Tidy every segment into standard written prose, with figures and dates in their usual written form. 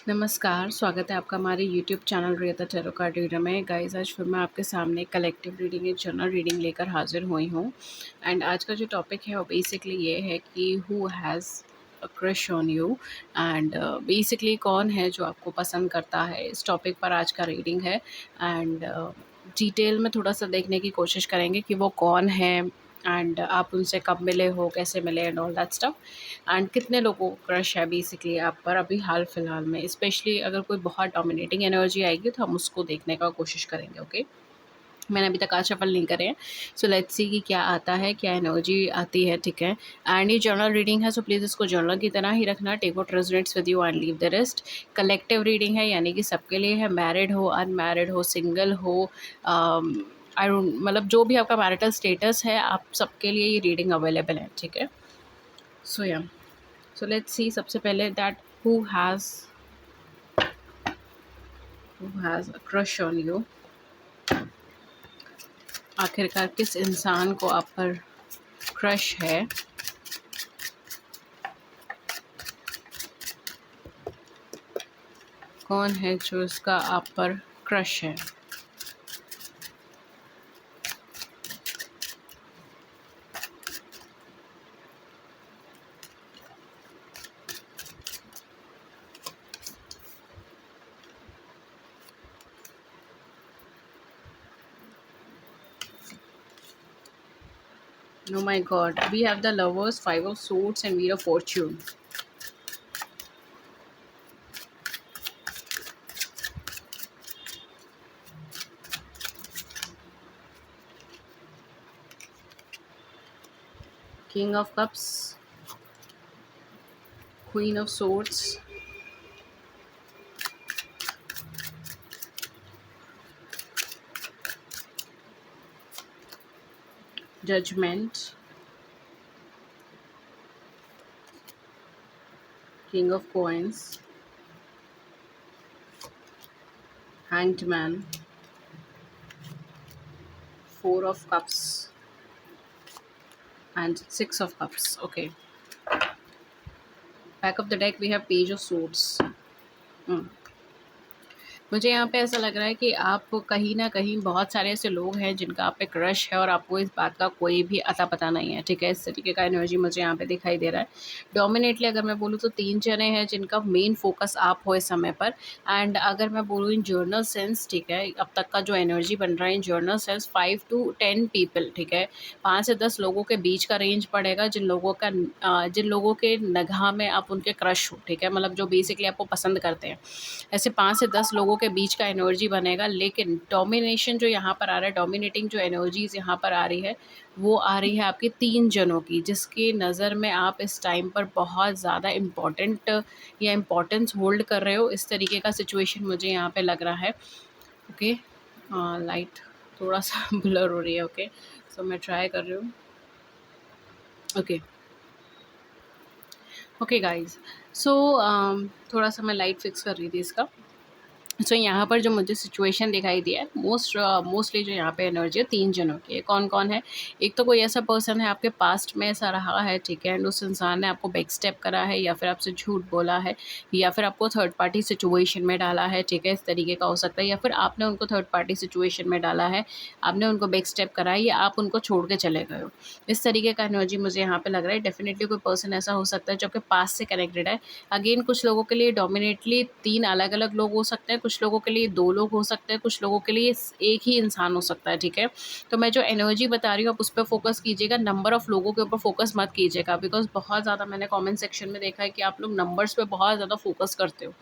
नमस्कार, स्वागत है आपका हमारे YouTube channel Riyata tarot card reader में। गाइस, आज फिर मैं आपके सामने कलेक्टिव रीडिंग एक जनरल रीडिंग लेकर हाजिर हुई हूँ। एंड आज का जो टॉपिक है वो बेसिकली ये है कि who has a crush on you. And basically कौन है जो आपको पसंद करता है, इस टॉपिक पर आज का रीडिंग है। एंड डिटेल में थोड़ा सा देखने की कोशिश करेंगे कि वो कौन है एंड आप उनसे कब मिले हो, कैसे मिले and all that stuff. And कितने लोगों को क्रश है बेसिकली आप पर अभी हाल फिलहाल में। स्पेशली अगर कोई बहुत डोमिनेटिंग एनर्जी आएगी तो हम उसको देखने का कोशिश करेंगे। ओके, मैंने अभी तक आज सफल नहीं करे हैं। सो लेट्स सी कि क्या आता है, क्या एनर्जी आती है। ठीक है, एंड ये जर्नल रीडिंग है, सो प्लीज़ इसको जर्नल की तरह ही रखना। Take what resonates with you and leave the rest. Collective reading है, यानी कि सबके लिए है, मैरिड हो, अनमैरिड हो, सिंगल हो, आई डोंट मतलब जो भी आपका मैरिटल स्टेटस है, आप सबके लिए ये रीडिंग अवेलेबल है। ठीक है, सो या सो लेट्स सी सबसे पहले that has who has a crush on you. आखिरकार किस इंसान को आप पर क्रश है। कौन है जो इसका आप पर क्रश है। Oh my god, we have the lovers, five of swords and wheel of fortune. King of cups, queen of swords, judgment, king of coins, hanged man, four of cups and six of cups. Okay, back of the deck we have page of swords. मुझे यहाँ पे ऐसा लग रहा है कि आप कहीं न कहीं बहुत सारे ऐसे लोग हैं जिनका आप पे क्रश है और आपको इस बात का कोई भी अता पता नहीं है। ठीक है, इस तरीके का एनर्जी मुझे यहाँ पे दिखाई दे रहा है। डोमिनेटली अगर मैं बोलूँ तो 3 जने हैं जिनका मेन फ़ोकस आप हो इस समय पर। एंड अगर मैं बोलूँ इन जर्नल सेंस, ठीक है, अब तक का जो एनर्जी बन रहा है इन जर्नल सेंस 5 टू 10 पीपल, ठीक है, 5 से 10 लोगों के बीच का रेंज पड़ेगा जिन लोगों के निगाह में आप उनके क्रश हो। ठीक है, मतलब जो बेसिकली आपको पसंद करते हैं। ऐसे 5 से 10 लोगों के बीच का एनर्जी बनेगा। लेकिन डोमिनेशन जो यहाँ पर आ रहा है, डोमिनेटिंग जो एनर्जीज़ यहाँ पर आ रही है, वो आ रही है आपके 3 जनों की, जिसकी नज़र में आप इस टाइम पर बहुत ज़्यादा इम्पोर्टेंट या इम्पोर्टेंस होल्ड कर रहे हो। इस तरीके का सिचुएशन मुझे यहाँ पे लग रहा है। ओके, लाइट थोड़ा सा ब्लर हो रही है। ओके, सो मैं ट्राई कर रही हूँ। ओके ओके गाइज, सो थोड़ा सा मैं लाइट फिक्स कर रही थी इसका। सो यहाँ पर जो मुझे सिचुएशन दिखाई दिया है, मोस्टली जो यहाँ पे एनर्जी है 3 जनों की है। कौन-कौन है? एक तो कोई ऐसा पर्सन है आपके पास्ट में ऐसा रहा है, ठीक है, एंड उस इंसान ने आपको बैक स्टेप करा है या फिर आपसे झूठ बोला है या फिर आपको थर्ड पार्टी सिचुएशन में डाला है। ठीक है, इस तरीके का हो सकता है, या फिर आपने उनको थर्ड पार्टी सिचुएशन में डाला है, आपने उनको बैक स्टेप करा है या आप उनको छोड़ के चले गए हो। इस तरीके का एनर्जी मुझे यहाँ पे लग रहा है। डेफिनिटली कोई पर्सन ऐसा हो सकता है जो आपके पास्ट से कनेक्टेड है। अगेन कुछ लोगों के लिए डोमिनेटली 3 अलग-अलग लोग हो सकते हैं, कुछ लोगों के लिए 2 लोग हो सकते हैं, कुछ लोगों के लिए एक ही इंसान हो सकता है। ठीक है? तो मैं जो एनर्जी बता रही हूँ आप उस पे फ़ोकस कीजिएगा, नंबर ऑफ़ लोगों के ऊपर फ़ोकस मत कीजिएगा, बिकॉज़ बहुत ज़्यादा मैंने कमेंट सेक्शन में देखा है कि आप लोग नंबर्स पे बहुत ज़्यादा फ़ोकस करते हो।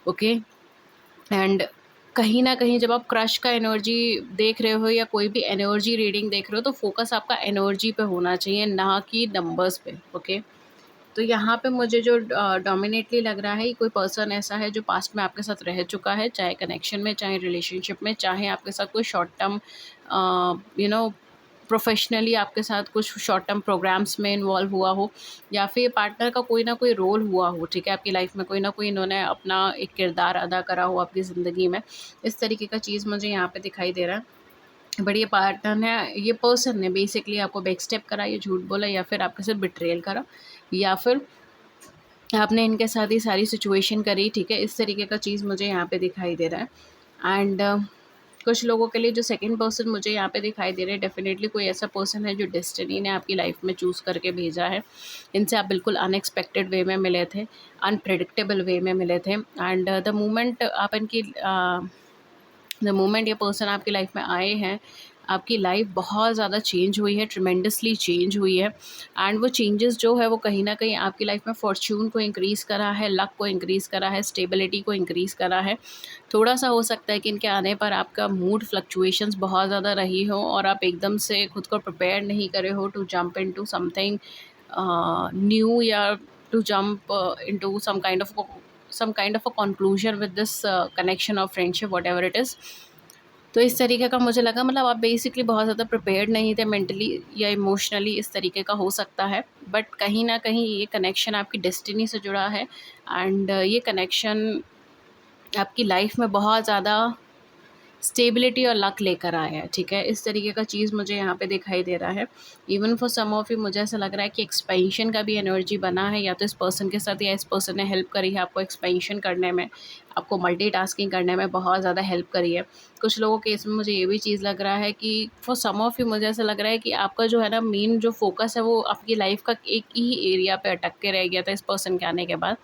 ओके? एंड कहीं न कहीं जब आप क्रश का एनर्जी देख रहे हो या कोई भी एनर्जी रीडिंग देख रहे हो तो फ़ोकस आपका एनर्जी पे होना चाहिए, ना कि नंबर्स पे। ओके? तो यहाँ पे मुझे जो डोमिनेटली लग रहा है कि कोई पर्सन ऐसा है जो पास्ट में आपके साथ रह चुका है, चाहे कनेक्शन में, चाहे रिलेशनशिप में, चाहे आपके साथ कोई short term you know professionally आपके साथ कुछ शॉर्ट टर्म प्रोग्राम्स में इन्वॉल्व हुआ हो, या फिर पार्टनर का कोई ना कोई रोल हुआ हो। ठीक है, आपकी लाइफ में कोई ना कोई इन्होंने अपना एक किरदार अदा करा हो आपकी ज़िंदगी में। इस तरीके का चीज़ मुझे यहाँ पे दिखाई दे रहा है। बट ये पार्टनर ने, ये पर्सन ने बेसिकली आपको बैक स्टेप करा, ये झूठ बोला या फिर आपके साथ बिट्रेयल करा, या फिर आपने इनके साथ ही सारी सिचुएशन करी, ठीक है, इस तरीके का चीज़ मुझे यहाँ पे दिखाई दे रहा है। एंड कुछ लोगों के लिए जो सेकंड पर्सन मुझे यहाँ पे दिखाई दे रहे हैं, डेफिनेटली कोई ऐसा पर्सन है जो डेस्टिनी ने आपकी लाइफ में चूज़ करके भेजा है। इनसे आप बिल्कुल अनएक्सपेक्टेड वे में मिले थे, अनप्रेडिक्टेबल वे में मिले थे। एंड द मोमेंट ये पर्सन आपकी लाइफ में आए हैं, आपकी लाइफ बहुत ज़्यादा चेंज हुई है, ट्रिमेंडसली चेंज हुई है। एंड वो चेंजेस जो है वो कहीं ना कहीं आपकी लाइफ में फॉर्च्यून को इंक्रीज़ करा है, लक को इंक्रीज़ करा है, स्टेबिलिटी को इंक्रीज़ करा है। थोड़ा सा हो सकता है कि इनके आने पर आपका मूड फ्लक्चुएशंस बहुत ज़्यादा रही हो और आप एकदम से खुद को प्रिपेयर नहीं करे हो to jump into something new, या to jump into some kind of a conclusion with this connection or friendship, whatever it is। तो इस तरीके का मुझे लगा, मतलब आप बेसिकली बहुत ज़्यादा प्रिपेयर्ड नहीं थे मेंटली या इमोशनली, इस तरीके का हो सकता है। बट कहीं ना कहीं ये कनेक्शन आपकी डेस्टिनी से जुड़ा है। एंड ये कनेक्शन आपकी लाइफ में बहुत ज़्यादा स्टेबिलिटी और लक लेकर आया है, ठीक है, इस तरीके का चीज़ मुझे यहाँ पे दिखाई दे रहा है। Even for some of you मुझे ऐसा लग रहा है कि एक्सपेंशन का भी एनर्जी बना है, या तो इस पर्सन के साथ या इस पर्सन ने हेल्प करी है आपको एक्सपेंशन करने में, आपको मल्टीटास्किंग करने में बहुत ज़्यादा हेल्प करी है। कुछ लोगों के इसमें मुझे ये भी चीज़ लग रहा है कि फॉर सम ऑफ यू मुझे ऐसा लग रहा है कि आपका जो है ना मेन जो फोकस है वो आपकी लाइफ का एक ही एरिया पे अटक के रह गया था इस पर्सन के आने के बाद।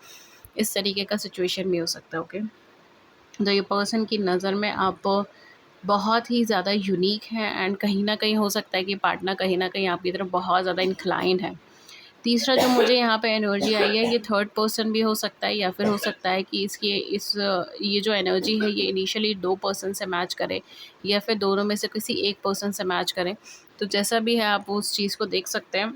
इस तरीके का सिचुएशन भी हो सकता है। ओके, तो ये पर्सन की नज़र में आप बहुत ही ज़्यादा यूनिक है। एंड कहीं न कहीं हो सकता है कि पार्टनर कहीं न कहीं आपकी तरफ बहुत ज़्यादा इंक्लाइंड है। तीसरा जो मुझे यहाँ पे एनर्जी आई है, ये थर्ड पर्सन भी हो सकता है, या फिर हो सकता है कि ये जो एनर्जी है ये इनिशियली 2 पर्सन से मैच करे, या फिर दोनों में से किसी एक पर्सन से मैच करे। तो जैसा भी है आप उस चीज़ को देख सकते हैं।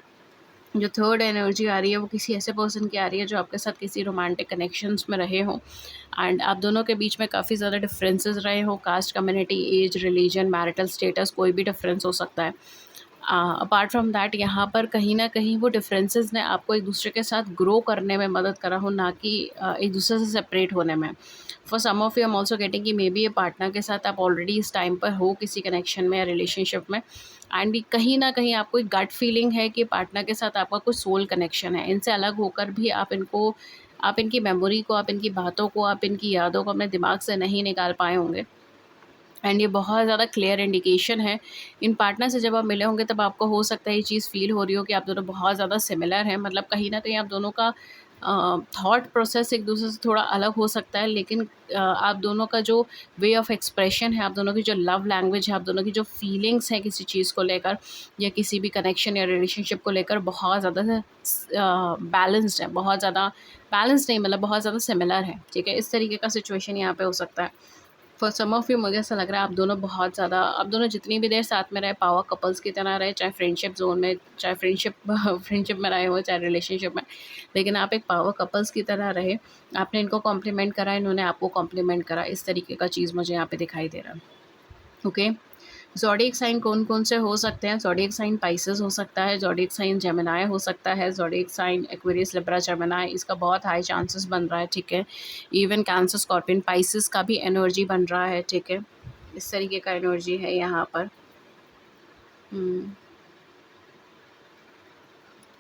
जो थर्ड एनर्जी आ रही है वो किसी ऐसे पर्सन की आ रही है जो आपके साथ किसी रोमांटिक कनेक्शंस में रहे हों, एंड आप दोनों के बीच में काफ़ी ज़्यादा डिफरेंसेस रहे हों, caste, community, age, religion, marital status, कोई भी डिफरेंस हो सकता है। अपार्ट फ्रॉम दैट यहाँ पर कहीं न कहीं वो डिफरेंसेस ने आपको एक दूसरे के साथ ग्रो करने में मदद करा हो, ना कि एक दूसरे से सेपरेट होने में। For some of you I am also getting कि मे बी ये पार्टनर के साथ आप ऑलरेडी इस टाइम पर हो किसी कनेक्शन में या रिलेशनशिप में, एंड कहीं न कहीं आपको एक गट फीलिंग है कि पार्टनर के साथ आपका कुछ सोल कनेक्शन है। इनसे अलग होकर भी आप इनकी मेमोरी को, आप इनकी बातों को, आप इनकी यादों को अपने दिमाग से नहीं निकाल पाए होंगे। एंड ये बहुत ज़्यादा क्लियर इंडिकेशन है। इन पार्टनर से जब आप मिले होंगे तब आपको हो सकता है ये चीज़ फ़ील हो रही हो कि आप दोनों बहुत ज़्यादा सिमिलर हैं। मतलब कहीं न कहीं आप दोनों का थॉट प्रोसेस एक दूसरे से थोड़ा अलग हो सकता है, लेकिन आप दोनों का जो वे ऑफ एक्सप्रेशन है, आप दोनों की जो लव लैंग्वेज है, आप दोनों की जो फीलिंग्स हैं किसी चीज़ को लेकर या किसी भी कनेक्शन या रिलेशनशिप को लेकर बहुत ज़्यादा बैलेंस्ड है, बहुत ज़्यादा बैलेंस्ड नहीं, मतलब बहुत ज़्यादा सिमिलर है, ठीक है? इस तरीके का सिचुएशन यहाँ पे हो सकता है। फॉर सम ऑफ यू मुझे ऐसा लग रहा है आप दोनों जितनी भी देर साथ में रहे पावर कपल्स की तरह रहे, चाहे फ्रेंडशिप जोन में, चाहे फ्रेंडशिप फ्रेंडशिप में रहे हो, चाहे रिलेशनशिप में, लेकिन आप एक पावर कपल्स की तरह रहे। आपने इनको कॉम्प्लीमेंट करा, इन्होंने आपको कॉम्प्लीमेंट करा, इस तरीके का चीज़ मुझे यहाँ पे दिखाई दे रहा है। ओके, ज़ोडिएक साइन कौन-कौन से हो सकते हैं? ज़ोडिएक साइन पाइसेस हो सकता है, ज़ोडिएक साइन जेमिनी हो सकता है, zodiac sign Aquarius, Libra, Gemini, इसका बहुत हाई चांसेस बन रहा है, ठीक है? इवन कैंसर, स्कॉर्पियन, पाइसेस का भी एनर्जी बन रहा है, ठीक है? इस तरीके का एनर्जी है यहाँ पर।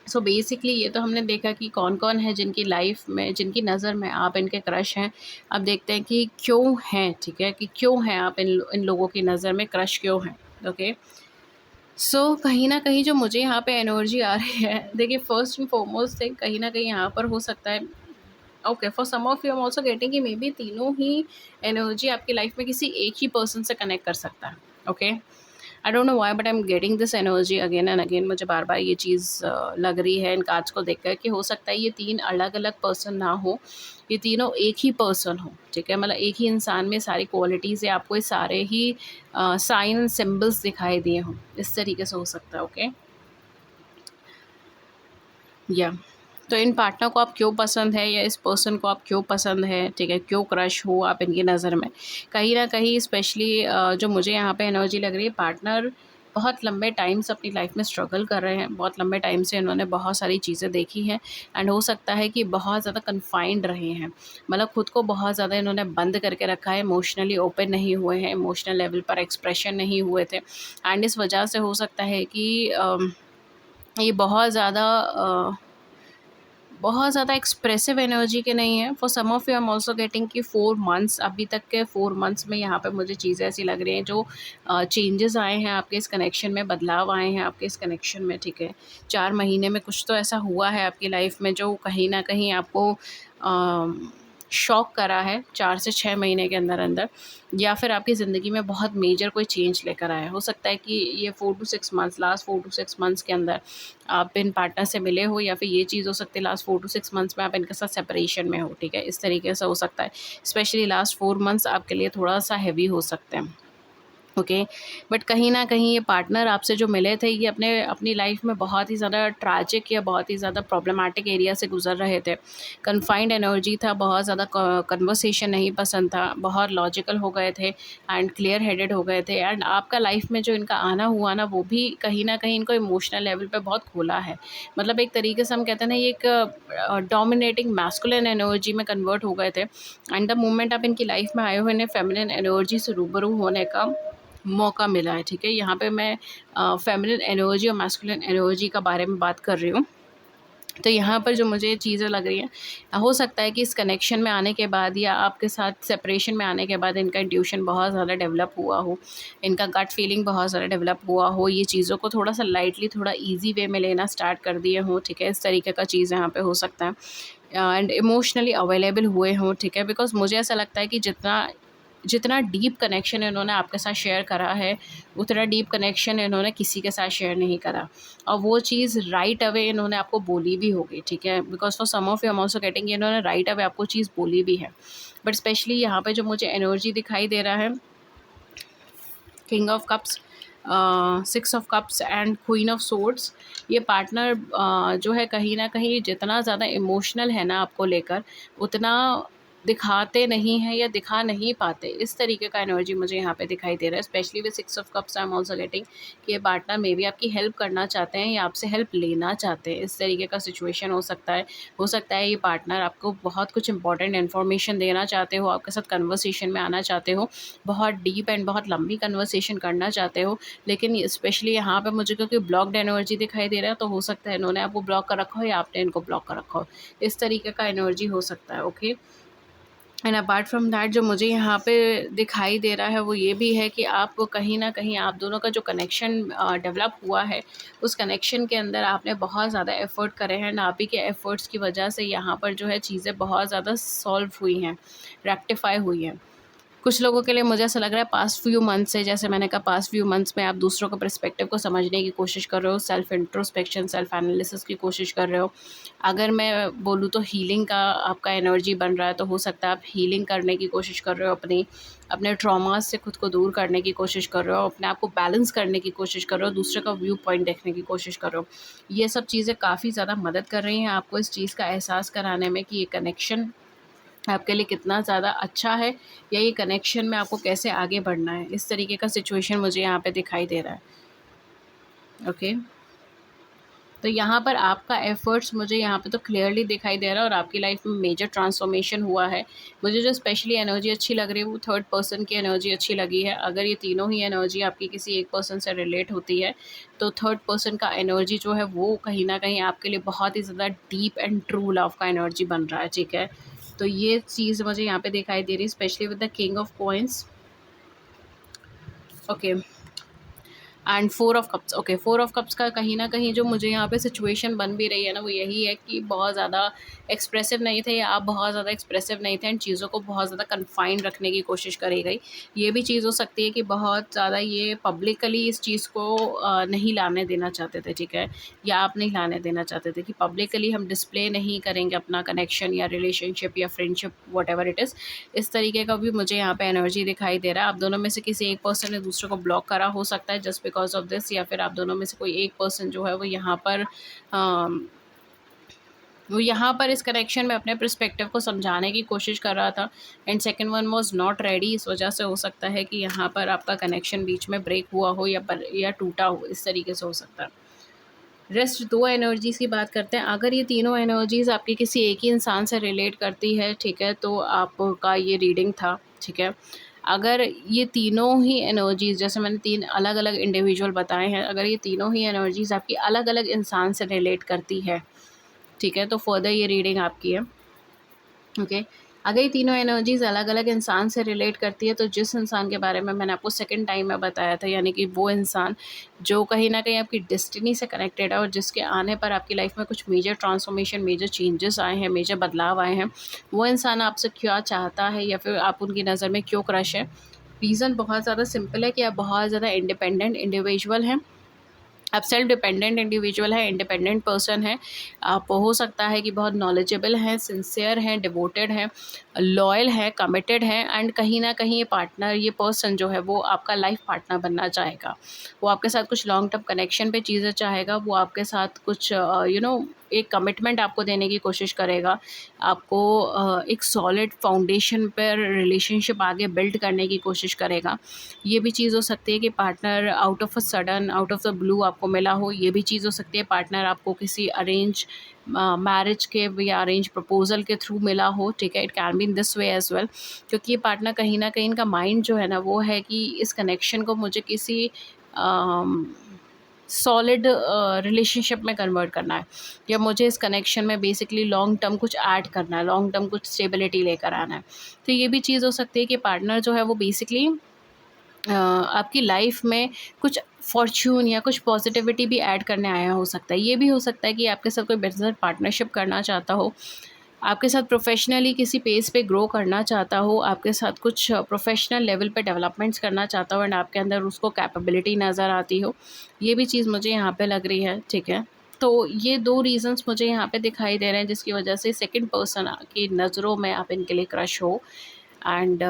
सो बेसिकली ये तो हमने देखा कि कौन-कौन है जिनकी लाइफ में, जिनकी नज़र में आप इनके क्रश हैं। अब देखते हैं कि क्यों हैं, ठीक है? कि क्यों हैं आप इन लोगों की नज़र में, क्रश क्यों हैं? ओके। कहीं न कहीं जो मुझे यहाँ पे एनर्जी आ रही है, देखिए फर्स्ट एंड फॉरमोस्ट थिंग कहीं न कहीं यहाँ पर हो सकता है। Okay, for some of you I am also getting कि मे बी तीनों ही एनर्जी आपकी लाइफ में किसी एक ही पर्सन से कनेक्ट कर सकता है। Okay, I don't know why but I am getting this energy again and again. मुझे बार-बार ये चीज़ लग रही है इन कार्ड्स को देखकर कि हो सकता है ये 3 अलग-अलग पर्सन ना हो, ये तीनों एक ही पर्सन हो, ठीक है? मतलब एक ही इंसान में सारी क्वालिटीज़ या आपको ये सारे ही साइन एंड सिंबल्स दिखाई दिए हों, इस तरीके से हो सकता है। ओके, या तो इन पार्टनर को आप क्यों पसंद है, या इस पर्सन को आप क्यों पसंद है, ठीक है? क्यों क्रश हो आप इनकी नज़र में? कहीं न कहीं स्पेशली जो मुझे यहाँ पे एनर्जी लग रही है, पार्टनर बहुत लंबे टाइम से अपनी लाइफ में स्ट्रगल कर रहे हैं। बहुत लंबे टाइम से इन्होंने बहुत सारी चीज़ें देखी हैं, एंड हो सकता है कि बहुत ज़्यादा कन्फाइंड रहे हैं। मतलब खुद को बहुत ज़्यादा इन्होंने बंद करके रखा है, इमोशनली ओपन नहीं हुए हैं, इमोशनल लेवल पर एक्सप्रेशन नहीं हुए थे, एंड इस वजह से हो सकता है कि ये बहुत ज़्यादा बहुत ज़्यादा एक्सप्रेसिव एनर्जी के नहीं है। For some of you I am also getting कि 4 मंथ्स, अभी तक के 4 मंथ्स में यहाँ पे मुझे चीज़ें ऐसी लग रही हैं जो चेंजेस आए हैं आपके इस कनेक्शन में, बदलाव आए हैं आपके इस कनेक्शन में, ठीक है। 4 महीने में कुछ तो ऐसा हुआ है आपकी लाइफ में जो कहीं ना कहीं आपको शॉक करा है 4 से 6 महीने के अंदर अंदर, या फिर आपकी ज़िंदगी में बहुत मेजर कोई चेंज लेकर आया। हो सकता है कि ये 4 to 6 months, last 4 to 6 months के अंदर आप इन पार्टनर से मिले हो, या फिर ये चीज़ हो सकती है लास्ट 4 to 6 मंथ्स में आप इनके साथ सेपरेशन में हो, ठीक है। इस तरीके से हो सकता है। स्पेशली लास्ट 4 मंथ्स आपके लिए थोड़ा सा हैवी हो सकते हैं, ओके। बट कहीं न कहीं ये पार्टनर आपसे जो मिले थे, ये अपने अपनी लाइफ में बहुत ही ज़्यादा ट्रैजिक या बहुत ही ज़्यादा प्रॉब्लमैटिक एरिया से गुज़र रहे थे। कन्फाइंड एनर्जी था, बहुत ज़्यादा क कन्वर्सेशन नहीं पसंद था, बहुत लॉजिकल हो गए थे एंड क्लियर हेडेड हो गए थे। एंड आपका लाइफ में जो इनका आना हुआ ना, वो भी कहीं न कहीं इनको इमोशनल लेवल पे बहुत खोला है। मतलब एक तरीके से हम कहते हैं ना, ये एक डोमिनेटिंग मैस्कुलिन एनर्जी में कन्वर्ट हो गए थे। एंड द मोमेंट आप इनकी लाइफ में आए हो, इन्हें फेमिनिन एनर्जी से रूबरू होने का मौका मिला है, ठीक है। यहाँ पे मैं फेमिनिन एनर्जी और मैस्कुलिन एनर्जी का बारे में बात कर रही हूँ। तो यहाँ पर जो मुझे चीज़ें लग रही हैं, हो सकता है कि इस कनेक्शन में आने के बाद या आपके साथ सेपरेशन में आने के बाद इनका इंट्यूशन बहुत ज़्यादा डेवलप हुआ हो, इनका गट फीलिंग बहुत ज़्यादा डेवलप हुआ हो, ये चीज़ों को थोड़ा सा लाइटली, थोड़ा ईजी वे में लेना स्टार्ट कर दिए हों, ठीक है। इस तरीके का चीज़ यहाँ पे हो सकता है। एंड इमोशनली अवेलेबल हुए हों, ठीक है। बिकॉज मुझे ऐसा लगता है कि जितना जितना डीप कनेक्शन इन्होंने आपके साथ शेयर करा है, उतना डीप कनेक्शन इन्होंने किसी के साथ शेयर नहीं करा। और वो चीज़ राइट अवे इन्होंने आपको बोली भी होगी, ठीक है। Because for some of you I am also getting, इन्होंने राइट अवे आपको चीज़ बोली भी है। बट स्पेशली यहाँ पे जो मुझे एनर्जी दिखाई दे रहा है, king of cups, 6 of cups and queen of swords, ये पार्टनर जो है कहीं ना कहीं जितना ज़्यादा इमोशनल है ना आपको लेकर, उतना दिखाते नहीं हैं या दिखा नहीं पाते। इस तरीके का एनर्जी मुझे यहाँ पे दिखाई दे रहा है। Specially with 6 of cups I am also getting कि ये पार्टनर मे बी आपकी हेल्प करना चाहते हैं या आपसे हेल्प लेना चाहते हैं। इस तरीके का सिचुएशन हो सकता है। हो सकता है ये पार्टनर आपको बहुत कुछ इंपॉर्टेंट इन्फॉर्मेशन देना चाहते हो, आपके साथ कन्वर्सेशन में आना चाहते हो, बहुत डीप एंड बहुत लंबी कन्वर्सेशन करना चाहते हो। लेकिन स्पेशली यहाँ पे मुझे क्योंकि ब्लॉक्ड एनर्जी दिखाई दे रहा है, तो हो सकता है इन्होंने आपको ब्लॉक कर रखा हो या आपने इनको ब्लॉक कर रखा हो। इस तरीके का एनर्जी हो सकता है, okay. And apart from that जो मुझे यहाँ पे दिखाई दे रहा है, वो ये भी है कि आप कहीं न कहीं आप दोनों का जो कनेक्शन डेवलप हुआ है, उस कनेक्शन के अंदर आपने बहुत ज़्यादा एफ़र्ट करे हैं एंड आप ही के एफ़र्ट्स की वजह से यहाँ पर जो है चीज़ें बहुत ज़्यादा सॉल्व हुई हैं, रेक्टिफ़ाई हुई हैं। कुछ लोगों के लिए मुझे ऐसा लग रहा है पास्ट फ्यू मंथ्स से, जैसे मैंने कहा, पास्ट फ्यू मंथ्स में आप दूसरों के पर्सपेक्टिव को समझने की कोशिश कर रहे हो, सेल्फ इंट्रोस्पेक्शन, सेल्फ एनालिसिस की कोशिश कर रहे हो। अगर मैं बोलूँ तो हीलिंग का आपका एनर्जी बन रहा है, तो हो सकता है आप हीलिंग करने की कोशिश कर रहे हो, अपने ट्रॉमास से खुद को दूर करने की कोशिश कर रहे हो, अपने आप को बैलेंस करने की कोशिश कर रहे हो, दूसरे का व्यू पॉइंट देखने की कोशिश कर रहे हो। ये सब चीज़ें काफ़ी ज़्यादा मदद कर रही हैं आपको इस चीज़ का एहसास कराने में कि ये कनेक्शन आपके लिए कितना ज़्यादा अच्छा है, या ये कनेक्शन में आपको कैसे आगे बढ़ना है। इस तरीके का सिचुएशन मुझे यहाँ पे दिखाई दे रहा है, ओके। तो यहाँ पर आपका एफ़र्ट्स मुझे यहाँ पे तो क्लियरली दिखाई दे रहा है और आपकी लाइफ में मेजर ट्रांसफॉर्मेशन हुआ है। मुझे जो स्पेशली एनर्जी अच्छी लग रही है, वो थर्ड पर्सन की एनर्जी अच्छी लगी है। अगर ये तीनों ही एनर्जी आपकी किसी एक पर्सन से रिलेट होती है, तो थर्ड पर्सन का एनर्जी जो है वो कहीं न कहीं आपके लिए बहुत ही ज़्यादा डीप एंड ट्रू लव का एनर्जी बन रहा है, ठीक है। तो ये चीज़ मुझे यहाँ पे दिखाई दे रही है, specially with the king of coins, okay. And 4 of cups, okay. 4 of cups का कहीं न कहीं जो मुझे यहाँ पे सिचुएशन बन भी रही है ना, वो यही है कि बहुत ज़्यादा एक्सप्रेसिव नहीं थे, या आप बहुत ज़्यादा एक्सप्रेसिव नहीं थे एंड चीज़ों को बहुत ज़्यादा कन्फाइंड रखने की कोशिश करी गई। ये भी चीज़ हो सकती है कि बहुत ज़्यादा ये पब्लिकली इस चीज़ को नहीं लाने देना चाहते थे, ठीक है। या आप नहीं लाने देना चाहते थे कि पब्लिकली हम डिस्प्ले नहीं करेंगे अपना कनेक्शन या रिलेशनशिप या फ्रेंडशिप, व्हाटएवर इट इज़। इस तरीके का भी मुझे यहाँ पे एनर्जी दिखाई दे रहा है। आप दोनों में से किसी एक पर्सन ने दूसरे को ब्लॉक करा हो सकता है जस्ट बिकॉज ऑफ दिस, या फिर आप दोनों में से कोई एक पर्सन जो है वो यहाँ पर इस कनेक्शन में अपने पर्सपेक्टिव को समझाने की कोशिश कर रहा था and second one was not ready. इस वजह से हो सकता है कि यहाँ पर आपका कनेक्शन बीच में ब्रेक हुआ हो या टूटा हो, इस तरीके से हो सकता है। रेस्ट 2 एनर्जीज़ की बात करते हैं। अगर ये तीनों एनर्जीज़ आपकी किसी एक ही इंसान से रिलेट करती है, ठीक है, तो आपका ये रीडिंग था, ठीक है। अगर ये तीनों ही एनर्जीज़, जैसे मैंने 3 अलग-अलग इंडिविजुअल बताए हैं, अगर ये तीनों ही एनर्जीज़ आपकी अलग-अलग इंसान से रिलेट करती है, ठीक है, तो फर्दर ये रीडिंग आपकी है। ओके, अगर ये तीनों एनर्जीज़ अलग-अलग इंसान से रिलेट करती है, तो जिस इंसान के बारे में मैंने आपको सेकंड टाइम में बताया था, यानी कि वो इंसान जो कहीं न कहीं आपकी डेस्टिनी से कनेक्टेड है और जिसके आने पर आपकी लाइफ में कुछ मेजर ट्रांसफॉर्मेशन, मेजर चेंजेस आए हैं, मेजर बदलाव आए हैं, वो इंसान आपसे क्या चाहता है या फिर आप उनकी नज़र में क्यों क्रश है? रीज़न बहुत ज़्यादा सिंपल है कि आप बहुत ज़्यादा इंडिपेंडेंट इंडिविजुअल हैं। आप सेल्फ डिपेंडेंट इंडिविजुअल है, इंडिपेंडेंट पर्सन है। आप हो सकता है कि बहुत नॉलेजेबल हैं, सिंसियर हैं, डिवोटेड हैं, लॉयल हैं, कमिटेड हैं, एंड कहीं न कहीं ये पार्टनर, ये पर्सन जो है वो आपका लाइफ पार्टनर बनना चाहेगा। वो आपके साथ कुछ लॉन्ग टर्म कनेक्शन पे चीज़ें चाहेगा, वो आपके साथ कुछ एक कमिटमेंट आपको देने की कोशिश करेगा। आपको एक सॉलिड फाउंडेशन पर रिलेशनशिप आगे बिल्ड करने की कोशिश करेगा। ये भी चीज़ हो सकती है कि partner out of a sudden, out of the blue आपको मिला हो। ये भी चीज़ हो सकती है पार्टनर आपको किसी अरेंज मैरिज के या अरेंज प्रपोज़ल के थ्रू मिला हो, ठीक है? It can be in this way as well, क्योंकि ये पार्टनर कहीं न कहीं इनका माइंड जो है ना, वो है कि इस कनेक्शन को मुझे किसी सॉलिड रिलेशनशिप में कन्वर्ट करना है, या मुझे इस कनेक्शन में बेसिकली लॉन्ग टर्म कुछ ऐड करना है, लॉन्ग टर्म कुछ स्टेबिलिटी लेकर आना है। तो ये भी चीज़ हो सकती है कि पार्टनर जो है वो बेसिकली आपकी लाइफ में कुछ फॉर्च्यून या कुछ पॉजिटिविटी भी ऐड करने आया हो सकता है। ये भी हो सकता है कि आपके साथ कोई बिज़नेस पार्टनरशिप करना चाहता हो, आपके साथ प्रोफ़ेशनली किसी पेस पे ग्रो करना चाहता हो, आपके साथ कुछ प्रोफ़ेशनल लेवल पे डेवलपमेंट्स करना चाहता हो, एंड आपके अंदर उसको कैपेबिलिटी नज़र आती हो। ये भी चीज़ मुझे यहाँ पे लग रही है, ठीक है? तो ये 2 रीज़न्स मुझे यहाँ पे दिखाई दे रहे हैं जिसकी वजह से सेकंड पर्सन की नज़रों में आप इनके लिए क्रश हो। And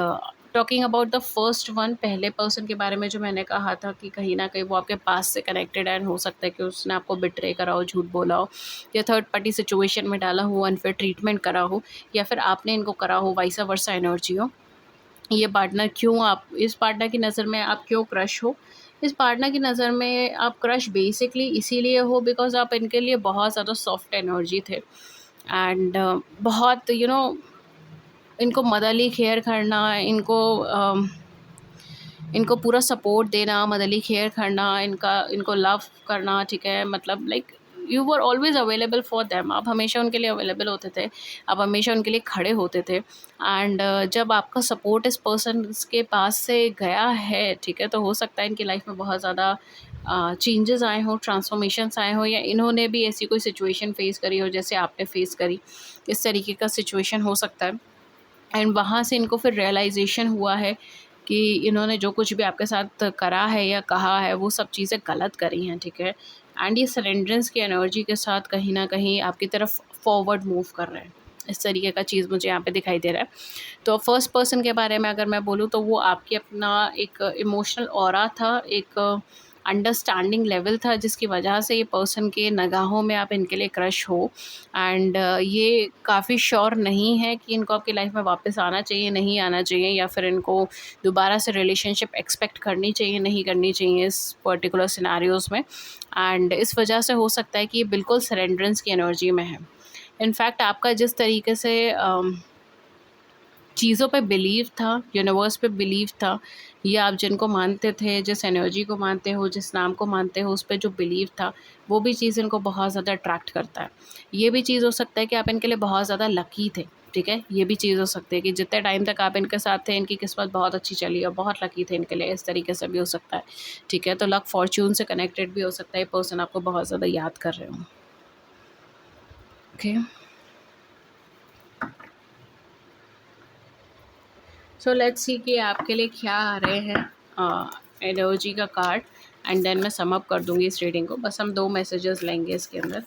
talking about the first one, पहले पर्सन के बारे में जो मैंने कहा था कि कहीं न कहीं वो आपके पास से कनेक्टेड है, एंड हो सकता है कि उसने आपको बिट्रे करा हो, झूठ बोला हो, या थर्ड पार्टी सिचुएशन में डाला हो, अनफेयर ट्रीटमेंट करा हो, या फिर आपने इनको करा हो, वाइसा वर्सा एनर्जी हो। ये पार्टनर क्यों, आप इस पार्टनर की नज़र में आप क्यों क्रश हो? इस पार्टनर की नज़र में आप क्रश बेसिकली इसीलिए हो बिकॉज़ आप इनके लिए बहुत ज़्यादा सॉफ्ट एनर्जी थे, एंड बहुत इनको मदरली केयर करना, इनको पूरा सपोर्ट देना, मदरली केयर करना, इनको लव करना, ठीक है? मतलब like you were always available for them, आप हमेशा उनके लिए अवेलेबल होते थे, आप हमेशा उनके लिए खड़े होते थे, एंड जब आपका सपोर्ट इस पर्सन के पास से गया है, ठीक है? तो हो सकता है इनकी लाइफ में बहुत ज़्यादा चेंजेस आए हों, ट्रांसफॉर्मेशंस आए हों, या इन्होंने भी ऐसी कोई सिचुएशन फेस करी हो जैसे आपने फेस करी। इस तरीके का सिचुएशन हो सकता है। एंड वहाँ से इनको फिर रियलाइजेशन हुआ है कि इन्होंने जो कुछ भी आपके साथ करा है या कहा है वो सब चीज़ें गलत करी हैं, ठीक है? एंड ये सरेंडरेंस की एनर्जी के साथ कहीं न कहीं आपकी तरफ फॉरवर्ड मूव कर रहे हैं। इस तरीके का चीज़ मुझे यहाँ पे दिखाई दे रहा है। तो फर्स्ट पर्सन के बारे में अगर मैं बोलूँ तो वो आपकी अपना एक इमोशनल ऑरा था, एक अंडरस्टैंडिंग लेवल था जिसकी वजह से ये पर्सन के निगाहों में आप इनके लिए क्रश हो, एंड ये काफ़ी श्योर नहीं है कि इनको आपकी लाइफ में वापस आना चाहिए, नहीं आना चाहिए, या फिर इनको दोबारा से रिलेशनशिप एक्सपेक्ट करनी चाहिए, नहीं करनी चाहिए इस पर्टिकुलर सिनेरियोज़ में। एंड इस वजह से हो सकता है कि ये बिल्कुल सरेंडरेंस की एनर्जी में है। इनफैक्ट आपका जिस तरीके से चीज़ों पे बिलीव था, यूनिवर्स पे बिलीव था, या आप जिनको मानते थे, जिस एनर्जी को मानते हो, जिस नाम को मानते हो, उस पे जो बिलीव था, वो भी चीज़ इनको बहुत ज़्यादा अट्रैक्ट करता है। ये भी चीज़ हो सकता है कि आप इनके लिए बहुत ज़्यादा लकी थे, ठीक है? ये भी चीज़ हो सकती है कि जितने टाइम तक आप इनके साथ थे, इनकी किस्मत बहुत अच्छी चली और बहुत लकी थे इनके लिए, इस तरीके से भी हो सकता है, ठीक है? तो लक फॉर्च्यून से कनेक्टेड भी हो सकता है, ये पर्सन आपको बहुत ज़्यादा याद कर रहे हों। ओके, सो लेट्स सी कि आपके लिए क्या आ रहे हैं एनर्जी का कार्ड, एंड देन मैं सम अप कर दूंगी इस रीडिंग को। बस हम 2 मैसेजेस लेंगे इसके अंदर।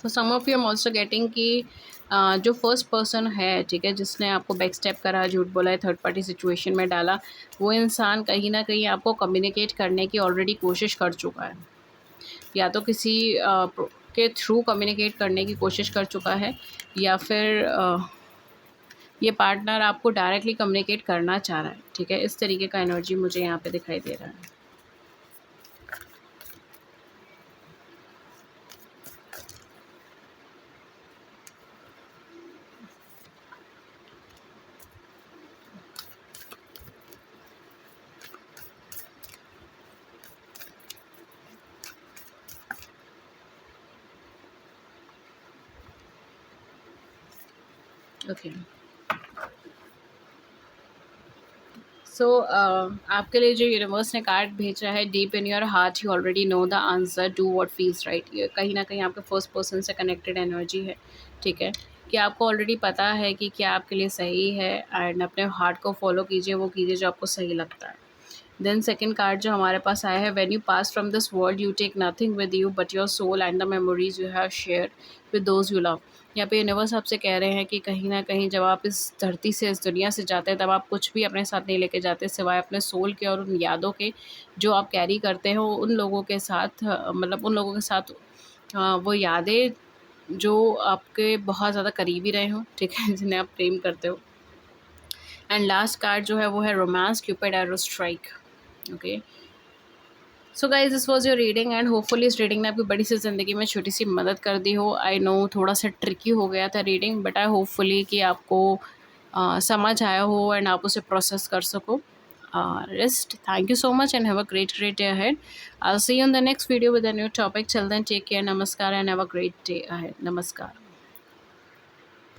तो some of you am also getting कि जो फर्स्ट पर्सन है, ठीक है, जिसने आपको बैक स्टेप करा, झूठ बोला है, थर्ड पार्टी सिचुएशन में डाला, वो इंसान कहीं ना कहीं आपको कम्युनिकेट करने की ऑलरेडी कोशिश कर चुका है, या तो किसी के थ्रू कम्युनिकेट करने की कोशिश कर चुका है, या फिर ये पार्टनर आपको डायरेक्टली कम्युनिकेट करना चाह रहा है, ठीक है? इस तरीके का एनर्जी मुझे यहाँ पे दिखाई दे रहा है। ओके। सो आपके लिए जो यूनिवर्स ने कार्ड भेजा है, deep in your heart you already know the answer, do what feels right. ये कहीं ना कहीं आपके फर्स्ट पर्सन से कनेक्टेड एनर्जी है, ठीक है, कि आपको ऑलरेडी पता है कि क्या आपके लिए सही है, एंड अपने हार्ट को फॉलो कीजिए, वो कीजिए जो आपको सही लगता है। देन सेकंड कार्ड जो हमारे पास आया है, when you pass from this world you take nothing with you but your soul and the memories you have shared with those you love. यहाँ पे यूनिवर्स आपसे कह रहे हैं कि कहीं ना कहीं जब आप इस धरती से, इस दुनिया से जाते हैं, तब आप कुछ भी अपने साथ नहीं लेके जाते सिवाय अपने सोल के और उन यादों के जो आप कैरी करते हो उन लोगों के साथ, मतलब उन लोगों के साथ वो यादें जो आपके बहुत ज़्यादा करीबी रहे हों, ठीक है, जिन्हें आप प्रेम करते हो। एंड लास्ट कार्ड जो है वो है romance, Cupid arrow strike. Okay, so guys this was your reading, and hopefully इस रीडिंग ने आपकी बड़ी सी ज़िंदगी में छोटी सी मदद कर दी हो। आई नो थोड़ा सा ट्रिकी हो गया था रीडिंग, बट आई होपफुली कि आपको समझ आया हो एंड आप उसे प्रोसेस कर सको। Rest, thank you so much and have a great day ahead. I will see you in the next video with a new topic. Till then take care, नमस्कार and have a great day ahead. नमस्कार।